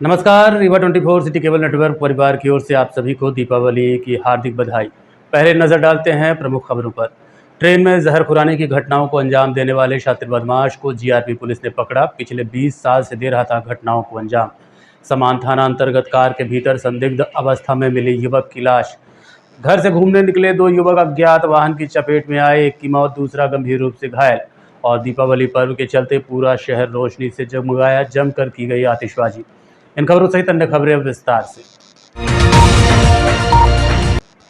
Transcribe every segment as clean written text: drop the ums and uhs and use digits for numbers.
नमस्कार, Rewa 24 city cable network परिवार की ओर से आप सभी को दीपावली की हार्दिक बधाई। पहले नजर डालते हैं प्रमुख खबरों पर। ट्रेन में जहरखुरानी की घटनाओं को अंजाम देने वाले शातिर बदमाश को जीआरपी पुलिस ने पकड़ा। पिछले 20 साल से दे रहा था घटनाओं को अंजाम। समान थाना अंतर्गत कार के भीतर संदिग्ध अवस्था में मिली युवक की लाश। घर से घूमने निकले दो युवक अज्ञात वाहन की चपेट में आए, एक की मौत, दूसरा गंभीर रूप से घायल। और दीपावली पर्व के चलते पूरा शहर रोशनी से जगमगाया, जमकर की गई आतिशबाजी। इन खबरों सहित अन्य खबरें विस्तार से।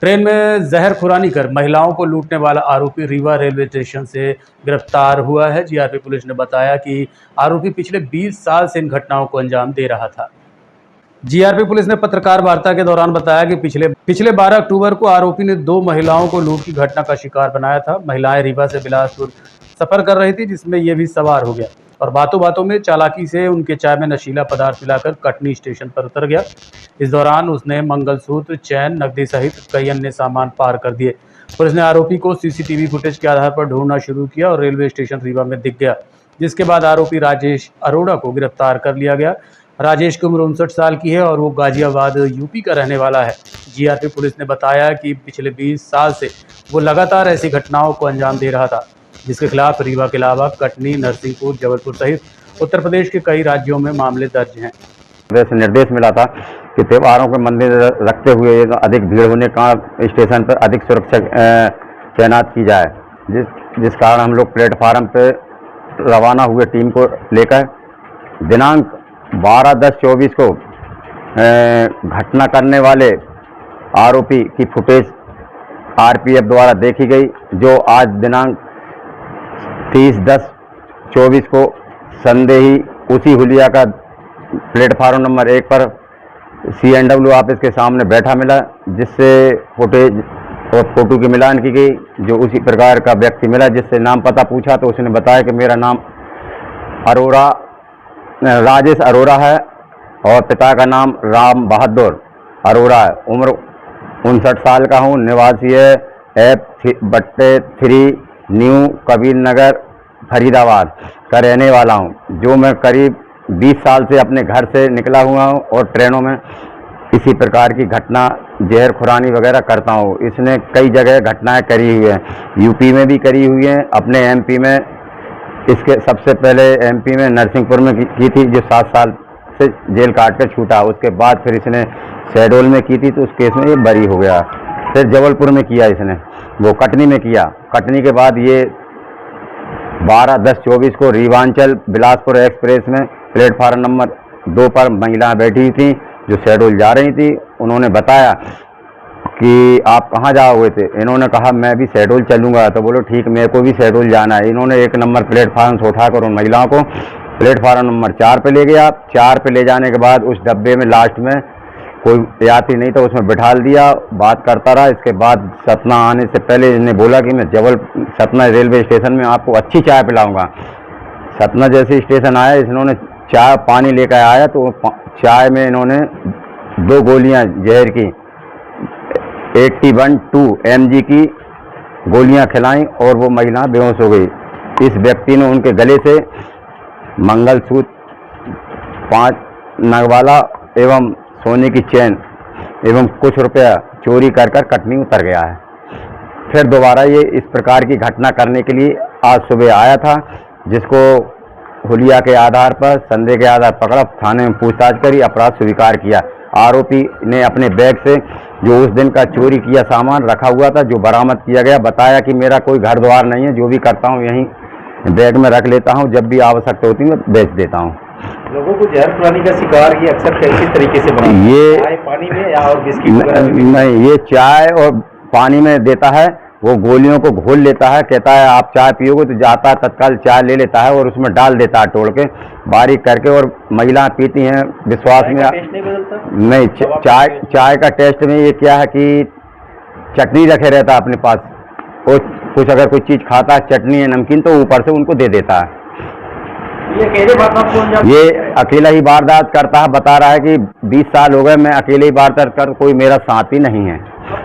ट्रेन में जहरखुरानी कर महिलाओं को लूटने वाला आरोपी रीवा रेलवे स्टेशन से गिरफ्तार हुआ है। जीआरपी पुलिस ने बताया कि आरोपी पिछले 20 साल से इन घटनाओं को अंजाम दे रहा था। जीआरपी पुलिस ने पत्रकार वार्ता के दौरान बताया कि पिछले 12 अक्टूबर को आरोपी ने 2 महिलाओं को लूट की घटना का शिकार बनाया था। महिलाएं रीवा से बिलासपुर सफर कर रही थी, जिसमें ये भी सवार हो गया और बातों बातों में चालाकी से उनके चाय में नशीला पदार्थ मिलाकर कटनी स्टेशन पर उतर गया। इस दौरान उसने मंगलसूत्र, चैन, नकदी सहित कई अन्य सामान पार कर दिए। पुलिस ने आरोपी को सीसीटीवी फुटेज के आधार पर ढूंढना शुरू किया और रेलवे स्टेशन रीवा में दिख गया, जिसके बाद आरोपी राजेश अरोड़ा को गिरफ्तार कर लिया गया। राजेश की उम्र 59 साल की है और वो गाजियाबाद यूपी का रहने वाला है। जीआरपी पुलिस ने बताया कि पिछले 20 साल से वो लगातार ऐसी घटनाओं को अंजाम दे रहा था, जिसके खिलाफ रीवा के अलावा कटनी, नरसिंहपुर, जबलपुर सहित उत्तर प्रदेश के कई राज्यों में मामले दर्ज हैं। वैसे निर्देश मिला था कि त्योहारों के मंदिर रखते हुए अधिक भीड़ होने का स्टेशन पर अधिक सुरक्षा तैनात की जाए, जिस कारण हम लोग प्लेटफार्म पे रवाना हुए टीम को लेकर दिनांक 12/10/24 को घटना करने वाले आरोपी की फुटेज आरपीएफ द्वारा देखी गई, जो आज दिनांक 30/10/24 को संदेही उसी हुलिया का प्लेटफार्म नंबर 1 पर CNW ऑफिस के सामने बैठा मिला, जिससे फुटेज और फोटो की मिलान की गई। जो उसी प्रकार का व्यक्ति मिला, जिससे नाम पता पूछा तो उसने बताया कि मेरा नाम राजेश अरोड़ा है और पिता का नाम राम बहादुर अरोड़ा है। उम्र 59 साल का हूँ। निवासी है F/3 न्यू कबीर नगर फरीदाबाद का रहने वाला हूँ। जो मैं करीब 20 साल से अपने घर से निकला हुआ हूँ और ट्रेनों में इसी प्रकार की घटना जहरखुरानी वगैरह करता हूँ। इसने कई जगह घटनाएं करी हुई हैं, यूपी में भी करी हुई हैं, अपने MP में इसके सबसे पहले MP में नरसिंहपुर में की थी, जो 7 साल से जेल काट कर छूटा। उसके बाद फिर इसने शहडोल में की थी, तो उस केस में ये बरी हो गया। फिर जबलपुर में किया इसने, वो कटनी में किया। कटनी के बाद ये 12/10/24 को रीवांचल बिलासपुर एक्सप्रेस में प्लेटफार्म नंबर 2 पर महिला बैठी थी जो शहडोल जा रही थी। उन्होंने बताया कि आप कहाँ जा हुए थे। इन्होंने कहा मैं भी शहडोल चलूँगा। तो बोलो ठीक, मेरे को भी शहडोल जाना है। इन्होंने 1 नंबर प्लेटफार्म से उठाकर उन महिलाओं को प्लेटफार्म नंबर 4 पे ले गया। 4 पे ले जाने के बाद उस डब्बे में लास्ट में कोई यात्री नहीं था, उसमें बिठा दिया। बात करता रहा। इसके बाद सतना आने से पहले इन्हें बोला कि मैं सतना रेलवे स्टेशन में आपको अच्छी चाय पिलाऊंगा। सतना जैसे स्टेशन आया, इन्होंने चाय पानी लेकर आया, तो चाय में इन्होंने 2 गोलियां जहर की 81-2 mg की गोलियां खिलाई और वो महिला बेहोश हो गई। इस व्यक्ति ने उनके गले से मंगलसूत्र 5 नग वाला एवं सोने की चैन एवं कुछ रुपया चोरी कर कटनी उतर गया है। फिर दोबारा ये इस प्रकार की घटना करने के लिए आज सुबह आया था, जिसको हुलिया के आधार पर संदेह के आधार पकड़ा, थाने में पूछताछ करी, अपराध स्वीकार किया। आरोपी ने अपने बैग से जो उस दिन का चोरी किया सामान रखा हुआ था, जो बरामद किया गया, बताया कि मेरा कोई घर द्वार नहीं है, जो भी करता हूँ यहीं बैग में रख लेता हूँ, जब भी आवश्यकता होती है मैं बेच देता हूँ। लोगों को जहरखुरानी का शिकार ये अक्सर कैसे तरीके से बनाते हैं? ये चाय पानी में या और बिस्किट नहीं, ये चाय और पानी में देता है। वो गोलियों को घोल लेता है, कहता है आप चाय पियोगे, तो जाता है तत्काल चाय ले लेता है और उसमें डाल देता है तोड़ के बारीक करके, और महिलाएं पीती हैं विश्वास में। नहीं बदलता? नहीं, चाय का टेस्ट में ये क्या है कि चटनी रखे रहता है अपने पास, और कुछ अगर कोई चीज़ खाता है, चटनी है, नमकीन, तो ऊपर से उनको दे देता है। ये अकेला ही वारदात करता है। बता रहा है कि 20 साल हो गए मैं अकेले ही वारदात कर, कोई मेरा साथी नहीं है।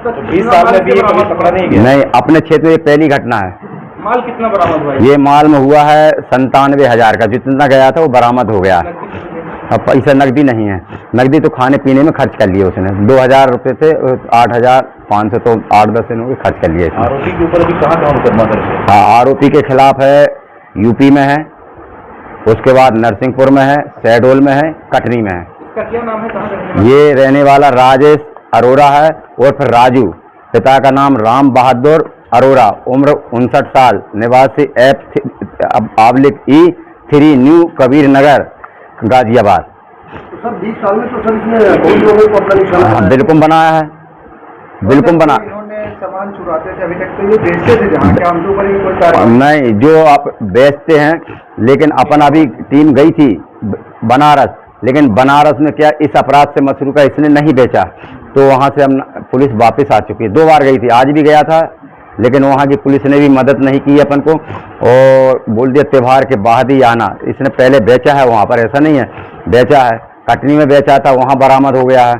तो 20 साल में भी ये कभी पकड़ा नहीं गया? नहीं, अपने क्षेत्र में ये पहली घटना है। माल कितना बरामद हुआ? ये माल में हुआ है 97,000 का, जितना गया था वो बरामद हो गया। अब पैसा नकदी नहीं है, नकदी तो खाने पीने में खर्च कर लिए उसने। 2000 रुपये थे, 8500 तो 8-10 दिन हो गए खर्च कर लिए। आरोपी के ऊपर अभी कहाँ मुकदमा दर्ज है? हाँ, आरोपी के खिलाफ है यूपी में है, उसके बाद नरसिंहपुर में है, शहडोल में है, कटनी में है। इसका क्या नाम है, कहाँ रहने वाला? ये रहने वाला राजेश अरोड़ा है और फिर राजू, पिता का नाम राम बहादुर अरोड़ा, उम्र 59 साल, निवासी F/E3 न्यू कबीर नगर गाजियाबाद। तो सर 20 साल में तो सर इसने बहुत लोगों को अपना निशाना बिल्कुल बनाया है, बिल्कुल बना। इन्होंने सामान चुराते थे, अभी तक तो ये बेचते थे जहाँ के हमके ऊपर कोई कार्रवाई नहीं, जो आप बेचते हैं, लेकिन अपन अभी टीम गई थी बनारस, लेकिन बनारस में क्या इस अपराध से मसरूका इसने नहीं बेचा, तो वहाँ से हम पुलिस वापस आ चुकी है। 2 बार गई थी, आज भी गया था, लेकिन वहाँ की पुलिस ने भी मदद नहीं की अपन को और बोल दिया त्यौहार के बाद ही आना। इसने पहले बेचा है वहाँ पर, ऐसा नहीं है, बेचा है। कटनी में बेचा था, वहाँ बरामद हो गया है।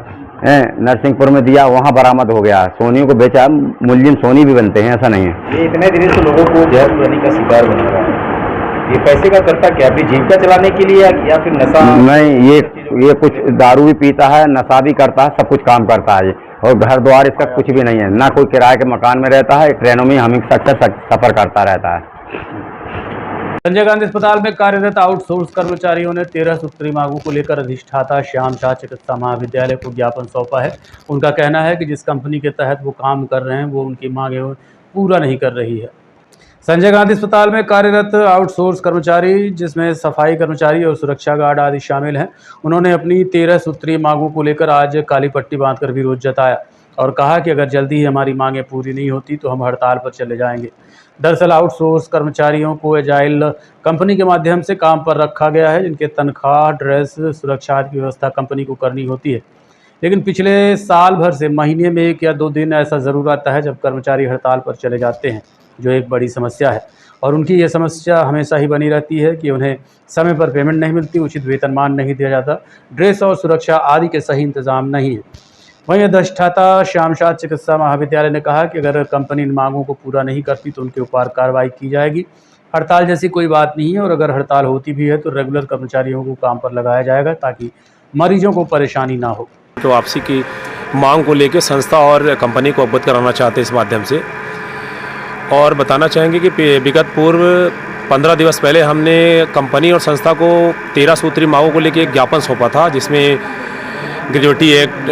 नरसिंहपुर में दिया, वहाँ बरामद हो गया। सोनियों को बेचा, मुलजिम सोनी भी बनते हैं, ऐसा नहीं है। ये इतने दिन से लोगों को जहर पीने का शिकार बना रहा है, ये पैसे का करता क्या, अपनी जीविका चलाने के लिए या फिर नशा? नहीं, ये कुछ दारू भी पीता है, नशा भी करता है, सब कुछ काम करता है। और घर द्वार इसका कुछ भी नहीं है, ना कोई किराए के मकान में रहता है, ट्रेनों में हमेशा सफर करता रहता है। संजय गांधी अस्पताल में कार्यरत आउटसोर्स कर्मचारियों ने 13 सूत्री मांगों को लेकर अधिष्ठाता श्याम शाह चिकित्सा महाविद्यालय को ज्ञापन सौंपा है। उनका कहना है कि जिस कंपनी के तहत वो काम कर रहे हैं वो उनकी मांगें पूरा नहीं कर रही है। संजय गांधी अस्पताल में कार्यरत आउटसोर्स कर्मचारी, जिसमें सफाई कर्मचारी और सुरक्षा गार्ड आदि शामिल हैं, उन्होंने अपनी 13 सूत्रीय मांगों को लेकर आज काली पट्टी बांधकर विरोध जताया और कहा कि अगर जल्दी ही हमारी मांगें पूरी नहीं होती तो हम हड़ताल पर चले जाएंगे। दरअसल आउटसोर्स कर्मचारियों को एजाइल कंपनी के माध्यम से काम पर रखा गया है, जिनके तनख्वाह, ड्रेस, सुरक्षा आदि की व्यवस्था कंपनी को करनी होती है। लेकिन पिछले साल भर से महीने में 1 या 2 दिन ऐसा ज़रूर आता है जब कर्मचारी हड़ताल पर चले जाते हैं, जो एक बड़ी समस्या है। और उनकी ये समस्या हमेशा ही बनी रहती है कि उन्हें समय पर पेमेंट नहीं मिलती, उचित वेतनमान नहीं दिया जाता, ड्रेस और सुरक्षा आदि के सही इंतजाम नहीं है। वहीं अधिष्ठाता श्याम शाह चिकित्सा महाविद्यालय ने कहा कि अगर कंपनी इन मांगों को पूरा नहीं करती तो उनके ऊपर कार्रवाई की जाएगी। हड़ताल जैसी कोई बात नहीं है और अगर हड़ताल होती भी है तो रेगुलर कर्मचारियों को काम पर लगाया जाएगा ताकि मरीजों को परेशानी ना हो। तो वापसी की मांग को लेकर संस्था और कंपनी को अवगत कराना चाहते हैं इस माध्यम से, और बताना चाहेंगे कि विगत पूर्व 15 दिवस पहले हमने कंपनी और संस्था को 13 सूत्री मांगों को लेकर एक ज्ञापन सौंपा था, जिसमें ग्रेजुएटी एक्ट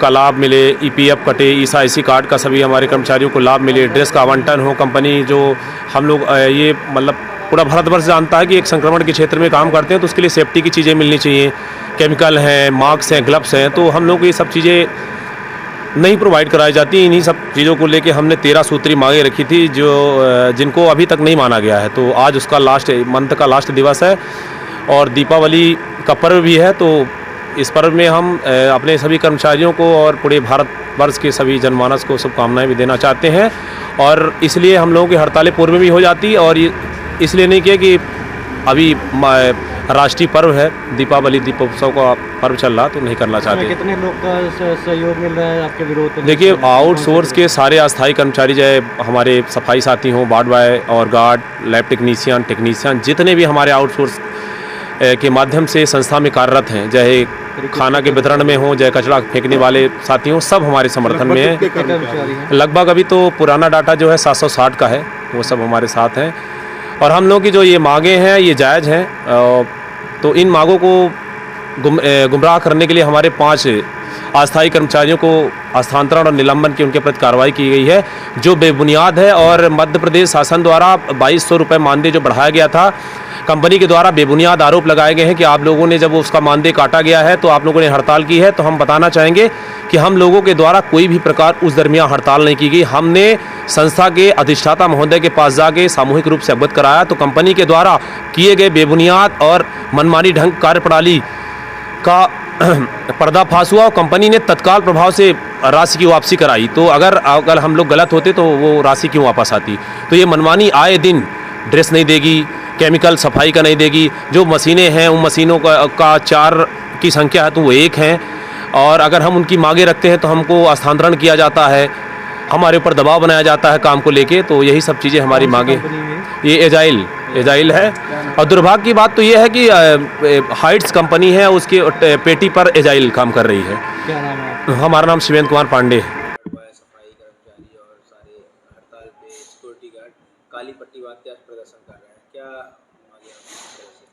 का लाभ मिले, EPF कटे, ESI कार्ड का सभी हमारे कर्मचारियों को लाभ मिले, ड्रेस का आवंटन हो। कंपनी जो हम लोग ये मतलब पूरा भारतवर्ष जानता है कि एक संक्रमण के क्षेत्र में काम करते हैं, तो उसके लिए सेफ्टी की चीज़ें मिलनी चाहिए, केमिकल हैं, मास्क हैं, ग्लव्स हैं, तो हम लोग ये सब चीज़ें नहीं प्रोवाइड कराई जाती। इन्हीं सब चीज़ों को लेके हमने 13 सूत्री मांगे रखी थी, जो जिनको अभी तक नहीं माना गया है। तो आज उसका मंथ का लास्ट दिवस है और दीपावली का पर्व भी है, तो इस पर्व में हम अपने सभी कर्मचारियों को और पूरे भारतवर्ष के सभी जनमानस को शुभकामनाएं भी देना चाहते हैं। और इसलिए हम लोगों की हड़तालें पूर्व में भी हो जाती, और इसलिए नहीं किया कि अभी राष्ट्रीय पर्व है, दीपावली दीपोत्सव का पर्व चल रहा, तो नहीं करना चाहते। कितने लोग का सहयोग मिल रहा है आपके विरोध? देखिए, आउटसोर्स के सारे अस्थायी कर्मचारी, चाहे हमारे सफाई साथी हों, वार्ड बॉय और गार्ड, लैब टेक्नीशियन, जितने भी हमारे आउटसोर्स के माध्यम से संस्था में कार्यरत हैं, चाहे खाना के वितरण में हो, चाहे कचरा फेंकने वाले साथी हों, सब हमारे समर्थन में हैं। लगभग अभी तो पुराना डाटा जो है 760 का है, वो सब हमारे साथ हैं। और हम लोग की जो ये मांगें हैं ये जायज़ हैं, तो इन मांगों को गुमराह करने के लिए हमारे 5 अस्थायी कर्मचारियों को स्थानांतरण और निलंबन की उनके प्रति कार्रवाई की गई है, जो बेबुनियाद है। और मध्य प्रदेश शासन द्वारा 2200 रुपये मानदेय जो बढ़ाया गया था, कंपनी के द्वारा बेबुनियाद आरोप लगाए गए हैं कि आप लोगों ने जब उसका मानदेय काटा गया है तो आप लोगों ने हड़ताल की है। तो हम बताना चाहेंगे कि हम लोगों के द्वारा कोई भी प्रकार उस दरमियान हड़ताल नहीं की गई। हमने संस्था के अधिष्ठाता महोदय के पास जाके सामूहिक रूप से अवगत कराया, तो कंपनी के द्वारा किए गए बेबुनियाद और मनमानी ढंग कार्यप्रणाली का पर्दाफाश हुआ और कंपनी ने तत्काल प्रभाव से राशि की वापसी कराई। तो अगर हम लोग गलत होते तो वो राशि क्यों वापस आती? तो ये मनमानी आए दिन ड्रेस नहीं देगी, केमिकल सफाई का नहीं देगी, जो मशीनें हैं उन मशीनों का 4 की संख्या है तो वो 1 हैं, और अगर हम उनकी मांगे रखते हैं तो हमको स्थानांतरण किया जाता है, हमारे ऊपर दबाव बनाया जाता है काम को लेके। तो यही सब चीज़ें हमारी मांगे। ये एजाइल एजाइल है। और दुर्भाग्य की बात तो ये है कि हाइट्स कंपनी है, उसकी पेटी पर एजाइल काम कर रही है। क्या नाम है आपका? हमारा नाम शिवेंद्र कुमार पांडे है। सफाई कर्मचारी और सारे हड़ताल पे सिक्योरिटी गार्ड काली पट्टी बांध के आज प्रदर्शन कर रहे हैं, क्या आगे आपकी तरफ से?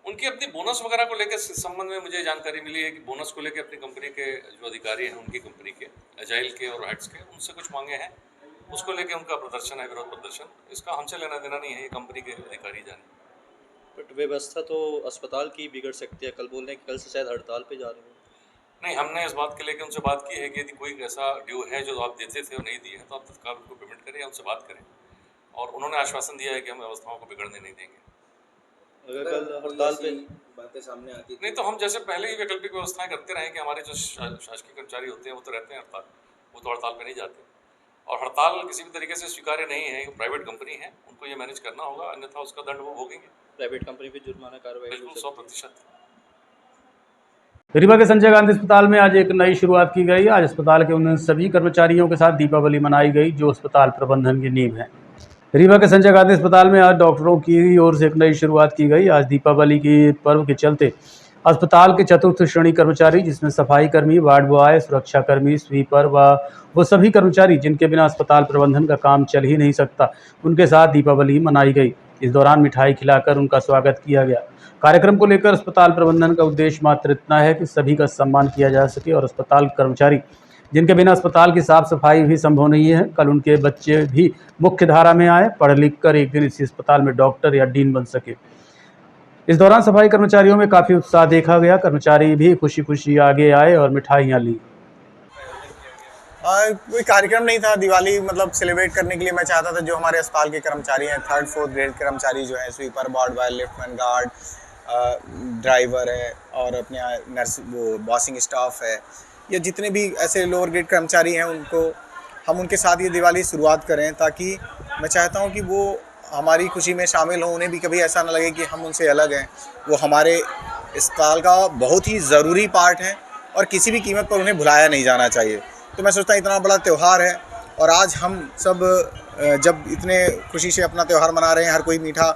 उनकी अपनी बोनस वगैरह को लेकर संबंध में मुझे जानकारी मिली है कि बोनस को लेकर अपनी कंपनी के जो अधिकारी हैं, उनकी कंपनी के एजाइल के और हाइट्स के, उनसे कुछ मांगे हैं, उसको लेकर उनका प्रदर्शन है, विरोध प्रदर्शन। इसका हमसे लेना देना नहीं है, ये कंपनी के अधिकारी जाने। बट व्यवस्था तो अस्पताल की बिगड़ सकती है। कल बोल रहे हैं कि कल से शायद हड़ताल पे जा रहे हो। नहीं, हमने इस बात के लेकर उनसे बात की है कि यदि कोई ऐसा ड्यू है जो आप देते थे और नहीं दिए हैं तो आप तत्काल उनको पेमेंट करें या उनसे बात करें। और उन्होंने आश्वासन दिया है कि हम व्यवस्थाओं को बिगड़ने नहीं देंगे। अगर कल हड़ताल पे बातें सामने आती नहीं तो हम जैसे पहले ही वैकल्पिक व्यवस्थाएं करते रहे कि हमारे जो शासकीय कर्मचारी होते हैं वो तो रहते हैं हड़ताल, वो तो हड़ताल पे नहीं जाते। और हड़ताल किसी भी तरीके से स्वीकार्य नहीं है, प्राइवेट कंपनी है, उनको ये मैनेज करना होगा, अन्यथा उसका दंड वो भोगेंगे। प्राइवेट कंपनी पे जुर्माना कार्रवाई बिल्कुल 100%। रीवा के संजय गांधी अस्पताल में आज एक नई शुरुआत की गई। आज अस्पताल के उन सभी कर्मचारियों के साथ दीपावली मनाई गई जो अस्पताल प्रबंधन की नींव है। रीवा के संजय गांधी अस्पताल में आज डॉक्टरों की ओर से एक नई शुरुआत की गई। आज दीपावली की पर्व के चलते अस्पताल के चतुर्थ श्रेणी कर्मचारी, जिसमें सफाई कर्मी, वार्ड बॉय, सुरक्षा कर्मी, स्वीपर व वो सभी कर्मचारी जिनके बिना अस्पताल प्रबंधन का काम चल ही नहीं सकता, उनके साथ दीपावली मनाई गई। इस दौरान मिठाई खिलाकर उनका स्वागत किया गया। कार्यक्रम को लेकर अस्पताल प्रबंधन का उद्देश्य मात्र इतना है कि सभी का सम्मान किया जा सके और अस्पताल कर्मचारी जिनके बिना अस्पताल की साफ सफाई भी संभव नहीं है, कल उनके बच्चे भी मुख्य धारा में आए, पढ़ लिख कर एक दिन इसी अस्पताल में डॉक्टर या डीन बन सके। इस दौरान सफाई कर्मचारियों में काफ़ी उत्साह देखा गया। कर्मचारी भी खुशी खुशी आगे आए और मिठाइयाँ ली। कोई कार्यक्रम नहीं था दिवाली मतलब सेलिब्रेट करने के लिए। मैं चाहता था जो हमारे अस्पताल के कर्मचारी हैं, 3rd 4th ग्रेड कर्मचारी जो हैं, sweeper, ward boy, liftman, guard, driver है और अपने नर्स, वो बॉसिंग स्टाफ है, या जितने भी ऐसे लोअर ग्रेड कर्मचारी हैं, उनको हम उनके साथ ये दिवाली शुरुआत करें, ताकि मैं चाहता हूँ कि वो हमारी खुशी में शामिल हों। उन्हें भी कभी ऐसा ना लगे कि हम उनसे अलग हैं। वो हमारे अस्पताल का बहुत ही ज़रूरी पार्ट है और किसी भी कीमत पर उन्हें भुलाया नहीं जाना चाहिए। तो मैं सोचता हूँ इतना बड़ा त्यौहार है और आज हम सब जब इतने खुशी से अपना त्यौहार मना रहे हैं, हर कोई मीठा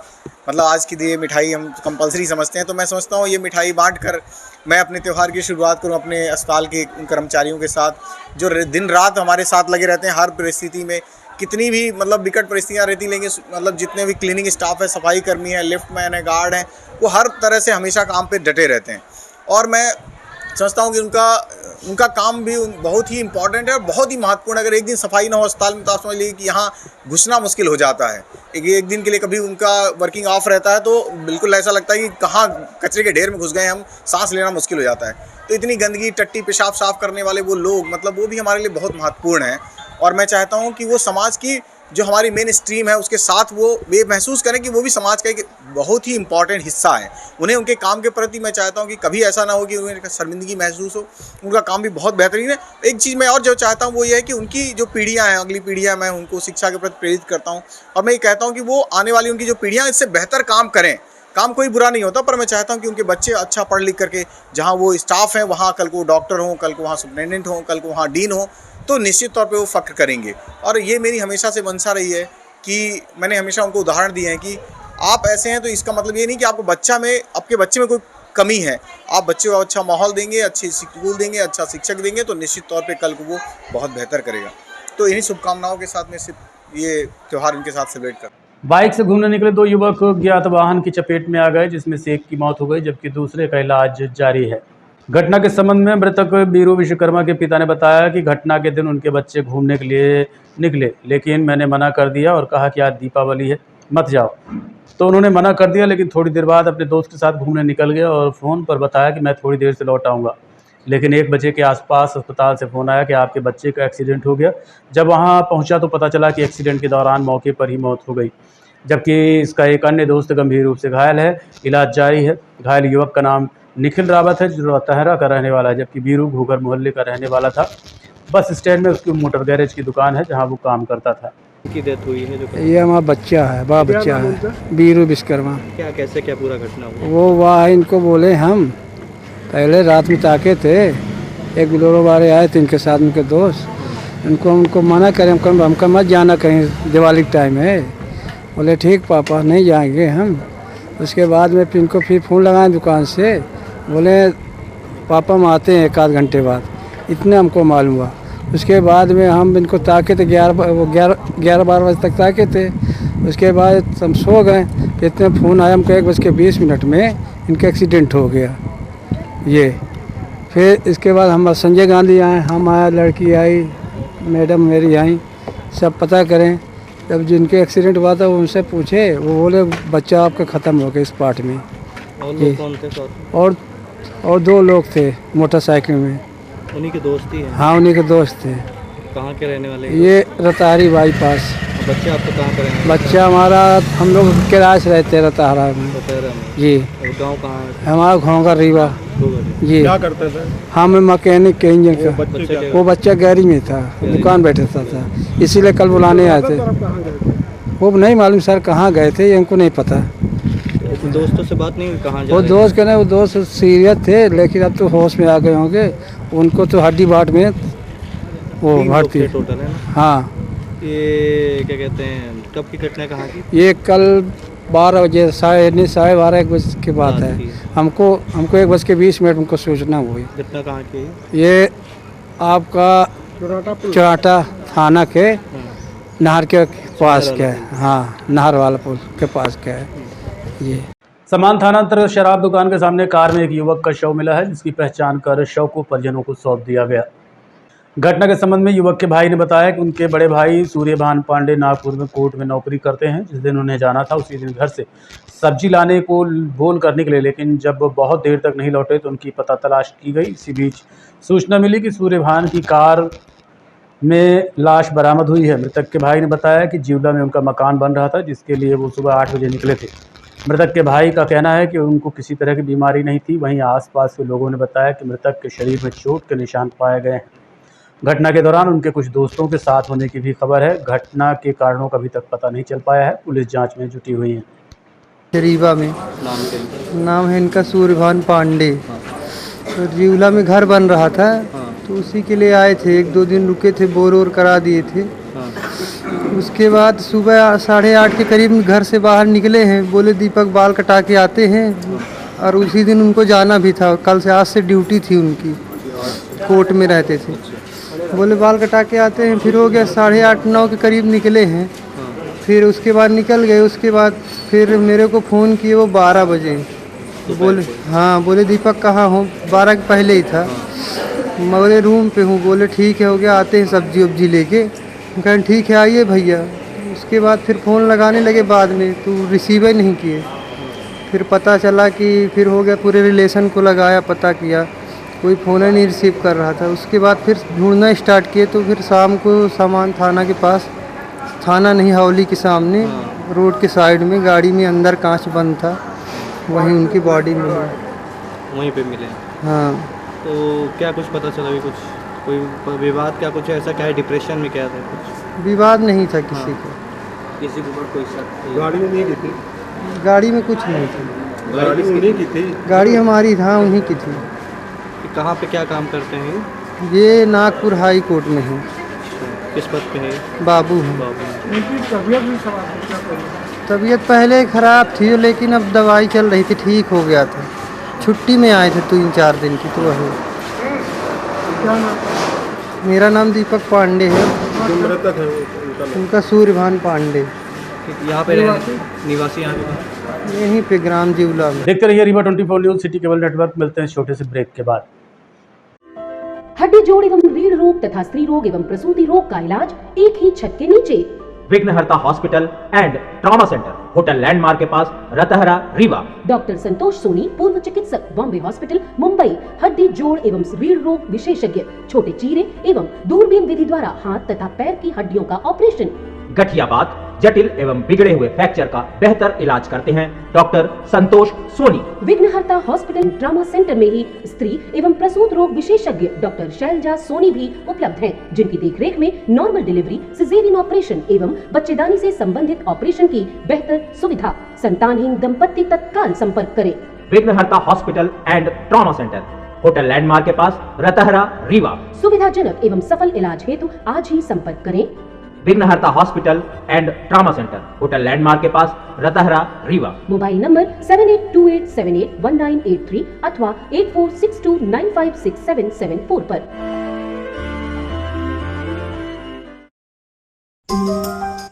मतलब आज की ये मिठाई हम कंपलसरी समझते हैं, तो मैं समझता हूँ ये मिठाई बांट कर मैं अपने त्यौहार की शुरुआत करूँ अपने अस्पताल के उन कर्मचारियों के साथ जो दिन रात हमारे साथ लगे रहते हैं। हर परिस्थिति में कितनी भी मतलब विकट परिस्थितियाँ रहती, लेकिन मतलब जितने भी क्लीनिंग स्टाफ है, सफाई कर्मी है, लिफ्टमैन है, गार्ड हैं, वो हर तरह से हमेशा काम पे डटे रहते हैं। और मैं समझता हूँ कि उनका काम भी बहुत ही इम्पॉर्टेंट है और बहुत ही महत्वपूर्ण। अगर एक दिन सफाई ना हो अस्पताल में तो आप समझ लीजिए कि यहाँ घुसना मुश्किल हो जाता है। एक दिन के लिए कभी उनका वर्किंग ऑफ रहता है तो बिल्कुल ऐसा लगता है कि कहाँ कचरे के ढेर में घुस गए हम, सांस लेना मुश्किल हो जाता है। तो इतनी गंदगी, टट्टी, पेशाब साफ करने वाले वो लोग मतलब वो भी हमारे लिए बहुत महत्वपूर्ण है। और मैं चाहता हूँ कि वो समाज की जो हमारी मेन स्ट्रीम है उसके साथ वो महसूस करें कि वो भी समाज का एक बहुत ही इम्पॉर्टेंट हिस्सा है। उन्हें उनके काम के प्रति मैं चाहता हूँ कि कभी ऐसा ना हो कि उन्हें शर्मिंदगी महसूस हो। उनका काम भी बहुत बेहतरीन है। एक चीज़ मैं और जो चाहता हूँ वो ये है कि उनकी जो पीढ़ियाँ हैं, अगली पीढ़ियाँ, मैं उनको शिक्षा के प्रति प्रेरित करता हूँ और मैं ये कहता हूँ कि वो आने वाली उनकी जो पीढ़ियाँ इससे बेहतर काम करें। काम कोई बुरा नहीं होता, पर मैं चाहता हूँ कि उनके बच्चे अच्छा पढ़ लिख करके जहाँ वो स्टाफ हैं वहाँ कल को डॉक्टर हों, कल को वहाँ सुपरिटेंडेंट हों, कल को वहाँ डीन हों, तो निश्चित तौर पे वो फ़ख्र करेंगे। और ये मेरी हमेशा से मंशा रही है कि मैंने हमेशा उनको उदाहरण दिए हैं कि आप ऐसे हैं तो इसका मतलब ये नहीं कि आपके बच्चे में कोई कमी है। आप बच्चे को अच्छा माहौल देंगे, अच्छी स्कूल देंगे, अच्छा शिक्षक देंगे तो निश्चित तौर पे कल को वो बहुत बेहतर करेगा। तो इन्हीं शुभकामनाओं के साथ में सिर्फ ये त्यौहार उनके साथ सेलिब्रेट कर। बाइक से घूमने निकले 2 युवक ज्ञात वाहन की चपेट में आ गए, जिसमें से एक की मौत हो गई जबकि दूसरे का इलाज जारी है। घटना के संबंध में मृतक बीरू विश्वकर्मा के पिता ने बताया कि घटना के दिन उनके बच्चे घूमने के लिए निकले, लेकिन मैंने मना कर दिया और कहा कि आज दीपावली है, मत जाओ। तो उन्होंने मना कर दिया, लेकिन थोड़ी देर बाद अपने दोस्त के साथ घूमने निकल गए और फ़ोन पर बताया कि मैं थोड़ी देर से लौट आऊँगा। लेकिन 1 बजे के आसपास अस्पताल से फ़ोन आया कि आपके बच्चे का एक्सीडेंट हो गया। जब वहाँ पहुँचा तो पता चला कि एक्सीडेंट के दौरान मौके पर ही मौत हो गई, जबकि इसका एक अन्य दोस्त गंभीर रूप से घायल है, इलाज जारी है। घायल युवक का नाम निखिल रावत है जो तहरा का रहने वाला है, जबकि बीरू घूगर मोहल्ले का रहने वाला था। बस स्टैंड में उसकी मोटर गैरेज की दुकान है जहां वो काम करता था। की डेथ हुई है जो ये हमारा बच्चा है, बड़ा बच्चा है, बीरू विश्वकर्मा। क्या पूरा घटना हुआ? वो वहाँ इनको बोले हम पहले रात में ताके थे, एक बिलोरो वाले आए थे इनके साथ, उनके दोस्त, उनको मना करें, हमको मत जाना कहीं, दिवाली के टाइम है। बोले ठीक पापा नहीं जाएंगे हम। उसके बाद में फिर इनको फिर फ़ोन लगाए दुकान से, बोले पापा हम आते हैं 1 आध घंटे बाद, इतने हमको मालूम हुआ। उसके बाद में हम इनको ताके थे 11-12 बजे तक ताके थे। उसके बाद हम सो गए, इतने फ़ोन आया हमको 1:20 में इनका एक्सीडेंट हो गया ये। फिर इसके बाद हम संजय गांधी आए, हम आए, लड़की आई, मैडम मेरी आई, सब पता करें। जब जिनके एक्सीडेंट हुआ था उनसे पूछे, वो बोले बच्चा आपका ख़त्म हो गया स्पॉट में। और लोग कौन थे साथ में? और 2 लोग थे मोटरसाइकिल में। उन्हीं के दोस्त ही हैं? हाँ उन्हीं के दोस्त थे। कहाँ के रहने वाले? ये रताहरी बाईपास। बच्चे आपका कहाँ का रहने वाले? बच्चा हमारा, हम लोग किराए से रहते हैं रताहरा में दोपहर में। जी। और गाँव कहाँ है? हमारा गाँव का रीवा जी। क्या करते थे? हम मैकेनिक के इंजन का। वो बच्चा गैरेज में था, दुकान बैठता था, इसीलिए कल बुलाने आए थे। वो नहीं मालूम सर कहाँ गए थे, ये हमको नहीं पता। दोस्तों से बात नहीं हुई कहाँ जा वो रहे दोस्त कहने वो दोस्त सीरियस थे, लेकिन अब तो होश में आ गए होंगे। उनको तो हड्डी बाट में वो भर्ती हैं? टोटल है ना? हाँ। ये क्या कहते हैं, कब की घटना कहाँ की? ये कल 12 बजे, 12:30 1 बजे की बात है। हमको 1:20 हमको सूचना हुई। घटना कहाँ की है? ये आपका चौराटा थाना के नहर के पास का है। हाँ, नहर वाला पुल के पास का है ये। समान थाना अंतर्गत शराब दुकान के सामने कार में एक युवक का शव मिला है, जिसकी पहचान कर शव को परिजनों को सौंप दिया गया। घटना के संबंध में युवक के भाई ने बताया कि उनके बड़े भाई सूर्यभान पांडे नागपुर में कोर्ट में नौकरी करते हैं। जिस दिन उन्हें जाना था उसी दिन घर से सब्जी लाने को बोल कर निकले, लेकिन जब बहुत देर तक नहीं लौटे तो उनकी पता तलाश की गई। इसी बीच सूचना मिली कि सूर्यभान की कार में लाश बरामद हुई है। मृतक के भाई ने बताया कि जिवला में उनका मकान बन रहा था, जिसके लिए वो सुबह 8 बजे निकले थे। मृतक के भाई का कहना है कि उनको किसी तरह की बीमारी नहीं थी। वहीं आसपास के लोगों ने बताया कि मृतक के शरीर में चोट के निशान पाए गए हैं। घटना के दौरान उनके कुछ दोस्तों के साथ होने की भी खबर है। घटना के कारणों का अभी तक पता नहीं चल पाया है। पुलिस जांच में जुटी हुई है। रीवा में नाम है इनका सूर्यभान पांडे। तो जिवला में घर बन रहा था, तो उसी के लिए आए थे। 1-2 दिन रुके थे, बोर करा दिए थे। उसके बाद सुबह 8:30 के करीब घर से बाहर निकले हैं। बोले दीपक बाल कटा के आते हैं, और उसी दिन उनको जाना भी था। कल से आज से ड्यूटी थी उनकी, कोर्ट में रहते थे। बोले बाल कटा के आते हैं, फिर हो गया 8:30-9 के करीब निकले हैं। फिर उसके बाद निकल गए। उसके बाद फिर मेरे को फ़ोन किए वो 12 बजे। बोले हाँ, बोले दीपक कहाँ हो? 12 के पहले ही था। मैं बोले रूम पे हूँ। बोले ठीक है, हो गया, आते हैं सब्जी वब्जी लेके। कहें ठीक है आइए भैया। उसके बाद फिर फ़ोन लगाने लगे बाद में, तो रिसीव ही नहीं किए। फिर पता चला कि फिर हो गया, पूरे रिलेशन को लगाया, पता किया, कोई फ़ोन ही नहीं रिसीव कर रहा था। उसके बाद फिर ढूंढना स्टार्ट किए, तो फिर शाम को सामान थाना के पास, थाना नहीं हवेली के सामने रोड के साइड में गाड़ी में अंदर कांच बंद था, वहीं उनकी बॉडी मिली। वहीं पे मिले? हाँ। तो क्या कुछ पता चला? अभी कुछ कोई विवाद क्या कुछ ऐसा क्या है? डिप्रेशन में क्या था? कुछ विवाद नहीं था किसी का। किसी के ऊपर कोई शक? गाड़ी में नहीं की थी? गाड़ी में कुछ नहीं थी। गाड़ी उन्हीं की थी? गाड़ी हमारी था, उन्हीं की थी। कहाँ पे क्या काम करते हैं? ये नागपुर हाई कोर्ट में है। किस पद पे है? बाबू है। बाबू। तबीयत पहले ख़राब थी, लेकिन अब दवाई चल रही थी, ठीक हो गया था। छुट्टी में आए थे 3-4 दिन की। तो वही मेरा नाम दीपक पांडे है। जो मृतक है उनका सूर्यभान पांडे। यहाँ पे निवासी यहाँ पे यहीं पे ग्राम जिवला में। देखते रहिए Rewa 24 news city cable network. मिलते हैं छोटे से ब्रेक के बाद। हड्डी जोड़ एवं रीढ़ रोग तथा स्त्री रोग एवं प्रसूति रोग का इलाज एक ही छत के नीचे। विघ्नहर्ता hospital and trauma centre, hotel landmark के पास, रतहरा, रीवा। डॉक्टर संतोष सोनी, पूर्व चिकित्सक, बॉम्बे हॉस्पिटल, मुंबई। हड्डी जोड़ एवं रीढ़ रोग विशेषज्ञ, छोटे चीरे एवं दूरबीन विधि द्वारा हाथ तथा पैर की हड्डियों का ऑपरेशन। गठियाबात, जटिल एवं बिगड़े हुए फ्रैक्चर का बेहतर इलाज करते हैं डॉक्टर संतोष सोनी। विघ्नहर्ता हॉस्पिटल ट्रॉमा सेंटर में ही स्त्री एवं प्रसूत रोग विशेषज्ञ डॉक्टर शैलजा सोनी भी उपलब्ध हैं, जिनकी देखरेख में नॉर्मल डिलीवरी, सिजेरियन ऑपरेशन एवं बच्चेदानी से संबंधित ऑपरेशन की बेहतर सुविधा। संतानहीन दंपत्ति तत्काल संपर्क करें। विघ्नहर्ता hospital and trauma centre, hotel landmark के पास, रतहरा, रीवा। सुविधाजनक एवं सफल इलाज हेतु आज ही संपर्क करें। विघ्नहर्ता hospital and trauma centre, hotel landmark के पास, रतहरा, रीवा। मोबाइल नंबर 7828781983 अथवा 8462956774 पर।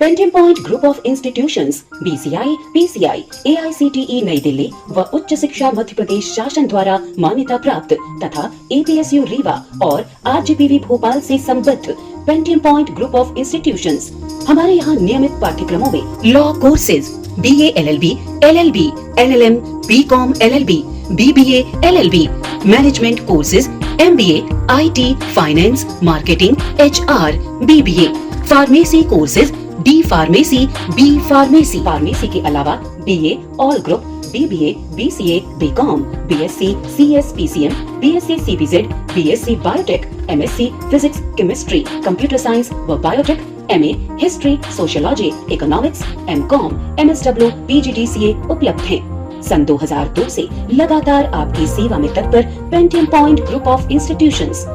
Pentium point group of institutions BCI, PCI, AICTE नई दिल्ली व उच्च शिक्षा मध्य प्रदेश शासन द्वारा मान्यता प्राप्त तथा APSU रीवा और RGPV भोपाल से संबद्ध Pentium point group of institutions. हमारे यहाँ नियमित पाठ्यक्रमों में law courses BA LLB, LLB, LLM, BCom LLB, BBA LLB, management courses MBA, IT, finance, marketing, HR, BBA, pharmacy courses D pharmacy, B pharmacy, pharmacy के अलावा BA all group, BBA, BCA, BCom, BSc, CS, PCM, BSc CPZ, BSc biotech, MSc physics, chemistry, computer science व biotech, MA history, sociology, economics, MCom, MSW, PGDCA उपलब्ध हैं। सन 2002 से लगातार आपकी सेवा में तत्पर Pentium point group of institutions.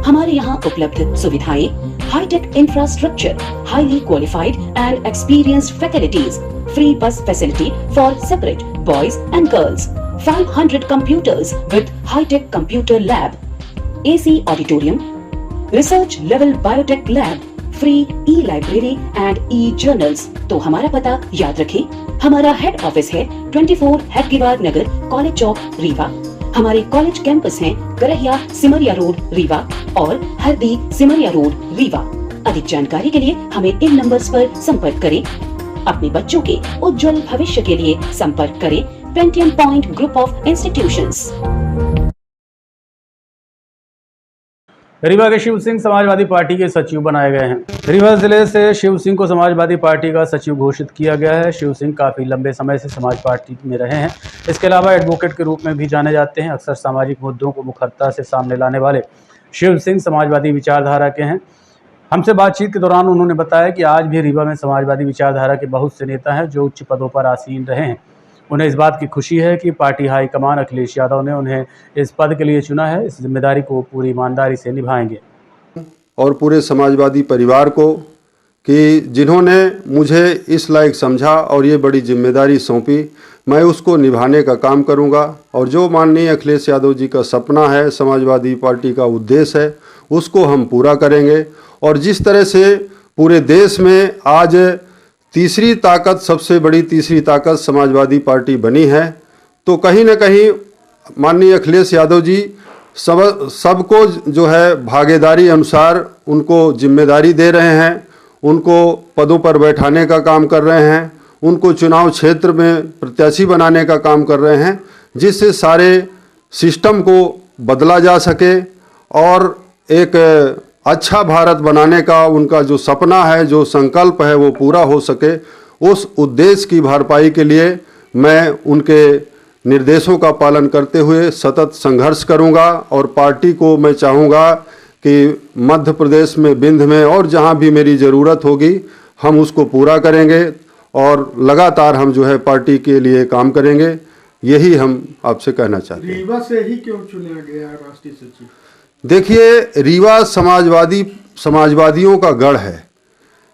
हमारे यहाँ उपलब्ध सुविधाएं, hi tech infrastructure, highly qualified and experienced faculties, free bus facility for separate boys and girls, 500 computers with high-tech computer lab, AC auditorium, research level biotech lab, free e-library and e-journals। तो हमारा पता याद रखें, हमारा हेड ऑफिस है 24 हेडगेवार नगर, college चौक, रीवा। हमारे college campus हैं Karahiya Simaria road, Rewa और हरदी सिमरिया रोड, रीवा। अधिक जानकारी के लिए हमें इन नंबर्स पर संपर्क करें। अपने बच्चों के उज्जवल भविष्य के लिए संपर्क करें Pentium point group of institutions. Rewa के शिव सिंह समाजवादी पार्टी के सचिव बनाए गए हैं। रीवा जिले से शिव सिंह को समाजवादी पार्टी का सचिव घोषित किया गया है। शिव सिंह काफ़ी लंबे समय से समाज पार्टी में रहे हैं। इसके अलावा एडवोकेट के रूप में भी जाने जाते हैं। अक्सर सामाजिक मुद्दों को मुखरता से सामने लाने वाले शिव सिंह समाजवादी विचारधारा के हैं। हमसे बातचीत के दौरान उन्होंने बताया कि आज भी रीवा में समाजवादी विचारधारा के बहुत से नेता हैं जो उच्च पदों पर आसीन रहे हैं। उन्हें इस बात की खुशी है कि पार्टी हाईकमान अखिलेश यादव ने उन्हें इस पद के लिए चुना है। इस जिम्मेदारी को पूरी ईमानदारी से निभाएंगे। और पूरे समाजवादी परिवार को कि जिन्होंने मुझे इस लायक समझा और ये बड़ी जिम्मेदारी सौंपी, मैं उसको निभाने का काम करूंगा। और जो माननीय अखिलेश यादव जी का सपना है, समाजवादी पार्टी का उद्देश्य है, उसको हम पूरा करेंगे। और जिस तरह से पूरे देश में आज तीसरी ताकत, सबसे बड़ी तीसरी ताकत समाजवादी पार्टी बनी है, तो कहीं न कहीं माननीय अखिलेश यादव जी सबको जो है भागीदारी अनुसार उनको जिम्मेदारी दे रहे हैं, उनको पदों पर बैठाने का काम कर रहे हैं, उनको चुनाव क्षेत्र में प्रत्याशी बनाने का काम कर रहे हैं, जिससे सारे सिस्टम को बदला जा सके और एक अच्छा भारत बनाने का उनका जो सपना है, जो संकल्प है, वो पूरा हो सके। उस उद्देश्य की भरपाई के लिए मैं उनके निर्देशों का पालन करते हुए सतत संघर्ष करूंगा। और पार्टी को मैं चाहूँगा कि मध्य प्रदेश में, बिंद में और जहां भी मेरी ज़रूरत होगी, हम उसको पूरा करेंगे और लगातार हम जो है पार्टी के लिए काम करेंगे। यही हम आपसे कहना चाहते हैं। रीवा से ही क्यों चुना गया राष्ट्रीय सचिव? देखिए, रीवा समाजवादियों का गढ़ है।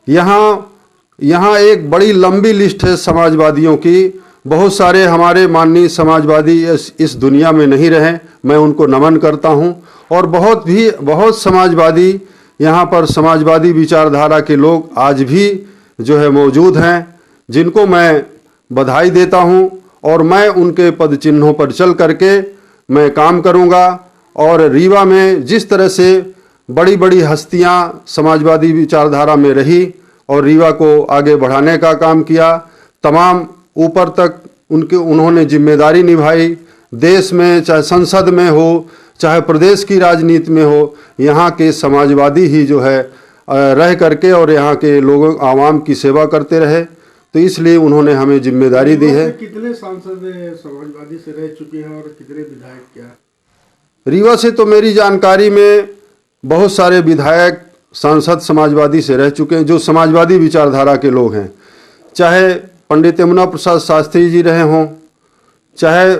यहाँ एक बड़ी लंबी लिस्ट है समाजवादियों की। बहुत सारे हमारे माननीय समाजवादी इस दुनिया में नहीं रहे, मैं उनको नमन करता हूँ। और बहुत समाजवादी यहाँ पर समाजवादी विचारधारा के लोग आज भी जो है मौजूद हैं, जिनको मैं बधाई देता हूँ। और मैं उनके पद चिन्हों पर चल करके मैं काम करूँगा। और रीवा में जिस तरह से बड़ी बड़ी हस्तियाँ समाजवादी विचारधारा में रही और रीवा को आगे बढ़ाने का काम किया, तमाम ऊपर तक उन्होंने जिम्मेदारी निभाई। देश में चाहे संसद में हो, चाहे प्रदेश की राजनीति में हो, यहाँ के समाजवादी ही जो है रह करके और यहाँ के लोगों आवाम की सेवा करते रहे, तो इसलिए उन्होंने हमें जिम्मेदारी दी है। कितने सांसद समाजवादी से रह चुके हैं और कितने विधायक? क्या रीवा से तो मेरी जानकारी में बहुत सारे विधायक सांसद समाजवादी से रह चुके हैं, जो समाजवादी विचारधारा के लोग हैं। चाहे पंडित यमुना प्रसाद शास्त्री जी रहे हों, चाहे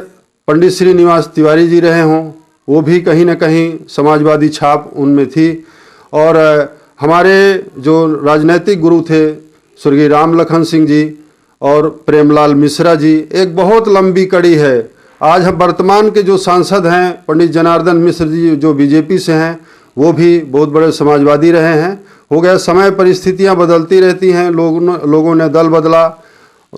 पंडित श्रीनिवास तिवारी जी रहे हों, वो भी कहीं न कहीं समाजवादी छाप उनमें थी। और हमारे जो राजनीतिक गुरु थे स्वर्गीय राम लखन सिंह जी और प्रेमलाल मिश्रा जी, एक बहुत लंबी कड़ी है। आज हम वर्तमान के जो सांसद हैं पंडित जनार्दन मिश्र जी जो बीजेपी से हैं, वो भी बहुत बड़े समाजवादी रहे हैं। हो गया समय, परिस्थितियां बदलती रहती हैं, लोगों ने दल बदला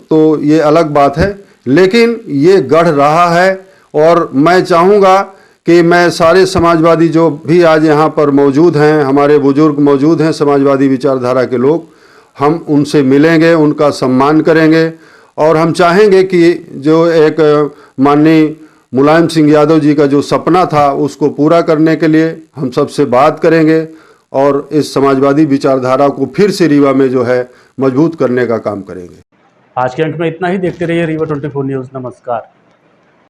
तो ये अलग बात है, लेकिन ये गढ़ रहा है। और मैं चाहूँगा कि मैं सारे समाजवादी जो भी आज यहाँ पर मौजूद हैं, हमारे बुजुर्ग मौजूद हैं समाजवादी विचारधारा के लोग, हम उनसे मिलेंगे, उनका सम्मान करेंगे और हम चाहेंगे कि जो एक माननीय मुलायम सिंह यादव जी का जो सपना था उसको पूरा करने के लिए हम सबसे बात करेंगे और इस समाजवादी विचारधारा को फिर से रीवा में जो है मजबूत करने का काम करेंगे। आज के अंक में इतना ही। देखते रहिए रीवा 24 न्यूज़। नमस्कार।